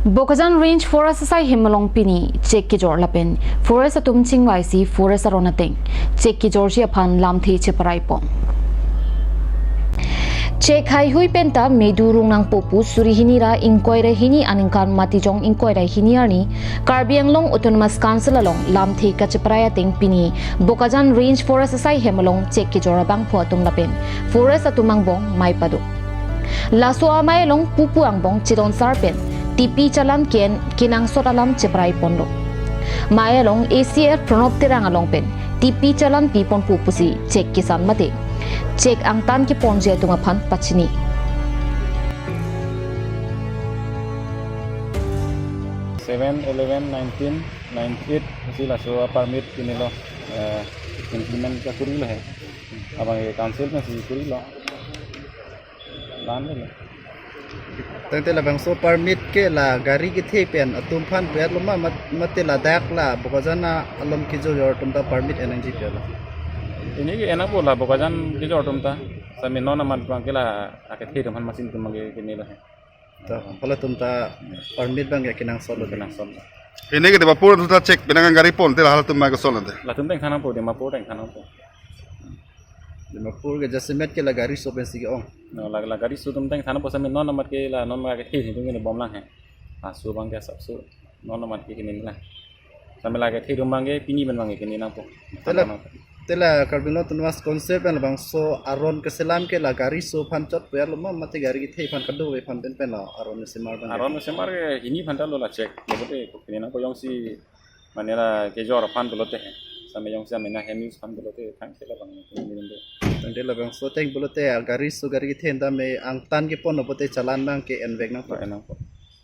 Bokazan Range Forest Sai Himalong Pini, Chek kejor lapen, Forest atum kachingvai si Forest aronateng, Chek kejor si apan lam thi cheparai pong. Chek hai hui penta medurung nang popu suri hinira inquire hini aningkan matijong inquire hiniarni Karbianglong Autonomous Council along lam thi kacheparaya ting pini Bokazan Range Forest Sai Himalong Chek kejor bang pho atum lapen, Forest atum angbong mai padu. Laso amai long pupu angbong chidon sarpen. Tipi calan kinang sotalam ceprai pondo. Maya long ACF pronop terang along pen. Tipi calan pipon pupusi cek kisan mate. Cek angtan ki ponje tungapan pachini. Seven, 11, 19, 98 sila so permit kini lo implement ka kuri lo hai. Abang council masih kuri lo. Ban lo. Tengte la bang so permit ke la gari ki the pen atum phan pet loma mate la dak la bokazana alom ki jo yor tum ta permit energy pe la Ini ki enak bola bokajan ki jor tum ta sami nona mat bang ke la ake the tum han masin tum mage kini lo hai. ta pala tum ta permit bang ya kinang solo Kenang son. Ini kita pura tu cek pinangan gari pon tela hal tu mai kesol nanti. La tum teng khana po de ma po teng khana po. Dimapur ke jasemet ke la gari so pen sige ong No la gari su tum teng khana po sami nona mat ke la non ma ke thi tum ni bom lang hai. Su bang ke sab su nona mat ke kini la. Sami la ke thi tum bang ke pini ben bang ke kini na po. tela karbino tunwas konsep en bang so aron ke selam ke la gari so phan chot pe loma mate gari ki the phan kadu we phan pen la aron se mar bang Aron se mar ke ini phan lo la cek. Bote ko kini na po yong si manera ke jor phan lo te hai. Sami yong si amena hemis phan lo te thang ke la bang kini ni tengte la bang so teng bolote gari so gari ki the nda me ang tan ke pon obote chalan bang ke en vek na Enak po.